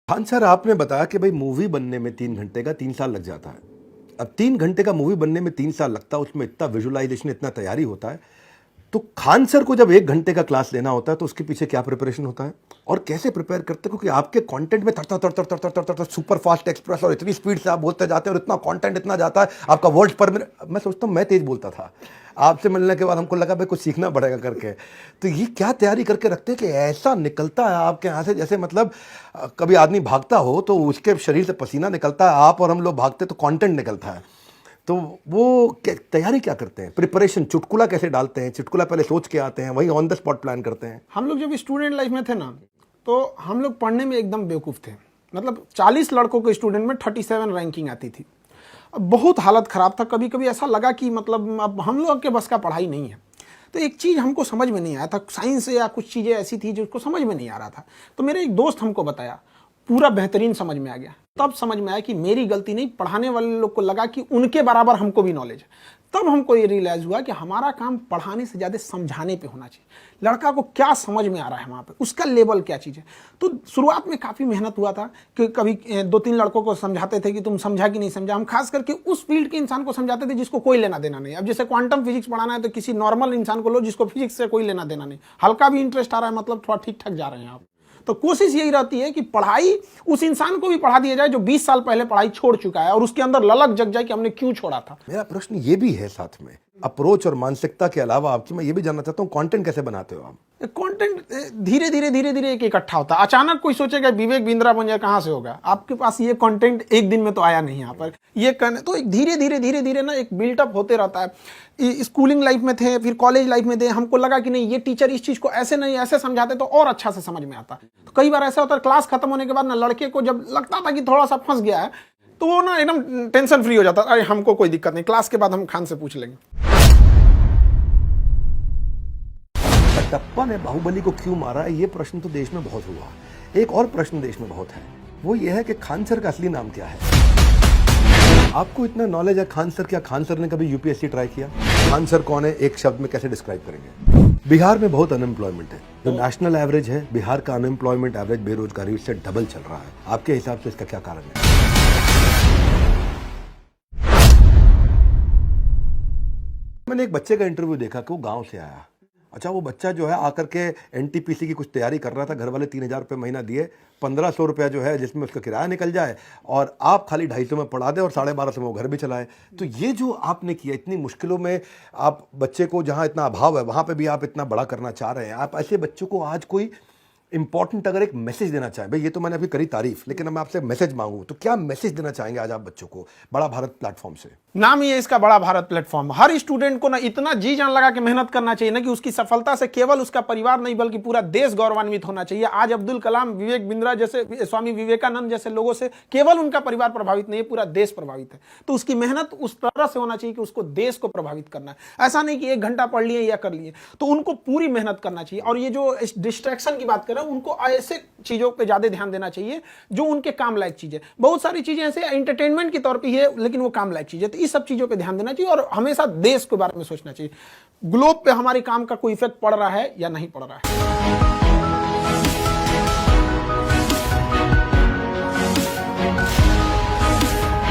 Khan sir, आपने बताया कि भाई मूवी बनने में 3 घंटे का 3 साल लग जाता है। अब 3 घंटे का मूवी बनने में 3 साल लगता है, उसमें इतना विजुअलाइजेशन, इतना तैयारी होता है। तो खान सर को जब 1 घंटे का क्लास लेना होता है तो उसके पीछे क्या प्रिपरेशन होता है और कैसे प्रिपेयर करते हैं? क्योंकि आपके कंटेंट में तर सुपर फास्ट एक्सप्रेस और इतनी स्पीड से आप बोलते जाते हैं और इतना कंटेंट इतना जाता है, आपका वर्ड्स पर मिनट। मैं सोचता हूँ मैं तेज बोलता था, आपसे मिलने के बाद हमको लगा भाई कुछ सीखना पड़ेगा करके। तो ये क्या तैयारी करके रखते हैं कि ऐसा निकलता है आपके यहाँ से, जैसे मतलब कभी आदमी भागता हो तो उसके शरीर से पसीना निकलता है, आप और हम लोग भागते तो कंटेंट निकलता है। तो वो तैयारी क्या करते हैं, प्रिपरेशन, चुटकुला कैसे डालते हैं? चुटकुला पहले सोच के आते हैं, वही ऑन द स्पॉट प्लान करते हैं? हम लोग जब स्टूडेंट लाइफ में थे ना, तो हम लोग पढ़ने में एकदम बेवकूफ़ थे। मतलब 40 लड़कों के स्टूडेंट में 37 रैंकिंग आती थी। अब बहुत हालत ख़राब था। कभी कभी ऐसा लगा कि मतलब अब हम लोग के बस का पढ़ाई नहीं है। तो एक चीज़ हमको समझ में नहीं आया था, साइंस या कुछ चीज़ें ऐसी थी जो उसको समझ में नहीं आ रहा था। तो मेरे एक दोस्त हमको बताया, पूरा बेहतरीन समझ में आ गया। तब समझ में आया कि मेरी गलती नहीं, पढ़ाने वाले लोग को लगा कि उनके बराबर हमको भी नॉलेज है। तब हमको ये रियलाइज़ हुआ कि हमारा काम पढ़ाने से ज़्यादा समझाने पे होना चाहिए। लड़का को क्या समझ में आ रहा है वहाँ पे, उसका लेवल क्या चीज़ है। तो शुरुआत में काफ़ी मेहनत हुआ था कि कभी 2-3 लड़कों को समझाते थे कि तुम समझा कि नहीं समझा। हम खास करके उस फील्ड के इंसान को समझाते थे जिसको कोई लेना देना नहीं। अब जैसे क्वांटम फिजिक्स पढ़ाना है तो किसी नॉर्मल इंसान को लो जिसको फिजिक्स से कोई लेना देना नहीं, हल्का भी इंटरेस्ट आ रहा है, मतलब थोड़ा ठीक ठाक जा रहे हैं आप। तो कोशिश यही रहती है कि पढ़ाई उस इंसान को भी पढ़ा दिया जाए जो 20 साल पहले पढ़ाई छोड़ चुका है और उसके अंदर ललक जग जाए कि हमने क्यों छोड़ा था। मेरा प्रश्न ये भी है साथ में, अप्रोच और मानसिकता के अलावा आपकी मैं ये भी जानना चाहता हूँ, कंटेंट कैसे बनाते हो आप? कंटेंट धीरे धीरे एक इकट्ठा होता है। अचानक कोई सोचेगा विवेक बिंद्रा बन जाए, कहाँ से होगा? आपके पास ये कंटेंट एक दिन में तो आया नहीं यहाँ पर। ये करने तो एक धीरे धीरे ना एक बिल्टअप होते रहता है। स्कूलिंग लाइफ में थे, फिर कॉलेज लाइफ में थे, हमको लगा कि नहीं ये टीचर इस चीज़ को ऐसे नहीं ऐसे समझाते तो और अच्छा से समझ में आता। तो कई बार ऐसा होता है क्लास खत्म होने के बाद ना लड़के को जब लगता था कि थोड़ा सा फंस गया है तो वो ना एकदम टेंशन फ्री हो जाता, अरे हमको कोई दिक्कत नहीं, क्लास के बाद हम खान से पूछ लेंगे। कटप्पा ने बाहुबली को क्यों मारा, ये प्रश्न तो देश में बहुत हुआ। एक और प्रश्न देश में बहुत है, वो ये है कि खान सर का असली नाम क्या है? आपको इतना नॉलेज है खान सर, क्या खान सर ने कभी यूपीएससी ट्राई किया? खान सर कौन है, एक शब्द में कैसे डिस्क्राइब करेंगे? बिहार में बहुत अनएम्प्लॉयमेंट है, जो नेशनल एवरेज है बिहार का अनएम्प्लॉयमेंट एवरेज, बेरोजगारी से डबल चल रहा है। आपके हिसाब से इसका क्या कारण है? मैंने एक बच्चे का इंटरव्यू देखा कि वो गांव से आया। अच्छा, वो बच्चा जो है आकर के एनटीपीसी की कुछ तैयारी कर रहा था, घर वाले 3,000 रुपये महीना दिए, 1,500 रुपया जो है जिसमें उसका किराया निकल जाए और आप खाली 250 में पढ़ा दे और 1250 में वो घर भी चलाए। तो ये जो आपने किया, इतनी मुश्किलों में आप बच्चे को, जहाँ इतना अभाव है वहाँ पे भी आप इतना बड़ा करना चाह रहे हैं। आप ऐसे बच्चों को आज कोई इंपॉर्टेंट अगर एक मैसेज देना चाहें, भाई ये तो मैंने अभी करी तारीफ, लेकिन मैं आपसे मैसेज मांगूं तो क्या मैसेज देना चाहेंगे आज आप बच्चों को बड़ा भारत प्लेटफॉर्म से? नाम ही है इसका, बड़ा भारत प्लेटफॉर्म। हर स्टूडेंट को ना इतना जी जान लगा के मेहनत करना चाहिए ना कि उसकी सफलता से केवल उसका परिवार नहीं बल्कि पूरा देश गौरवान्वित होना चाहिए। आज अब्दुल कलाम, विवेक बिंद्रा जैसे, स्वामी विवेकानंद जैसे लोगों से केवल उनका परिवार प्रभावित नहीं है, पूरा देश प्रभावित है। तो उसकी मेहनत उस तरह से होना चाहिए कि उसको देश को प्रभावित करना है। ऐसा नहीं कि 1 घंटा पढ़ लिए या कर लिए, तो उनको पूरी मेहनत करना चाहिए। और ये जो डिस्ट्रैक्शन की बात कर रहे हैं, उनको ऐसे चीजों पे ज्यादा ध्यान देना चाहिए जो उनके काम लायक चीजें। बहुत सारी चीजें ऐसे एंटरटेनमेंट के तौर पे है लेकिन वो काम लायक चीजें, तो इस सब चीजों पे ध्यान देना चाहिए और हमेशा देश के बारे में सोचना चाहिए। ग्लोब पे हमारे काम का कोई इफेक्ट पड़ रहा है या नहीं पड़ रहा है।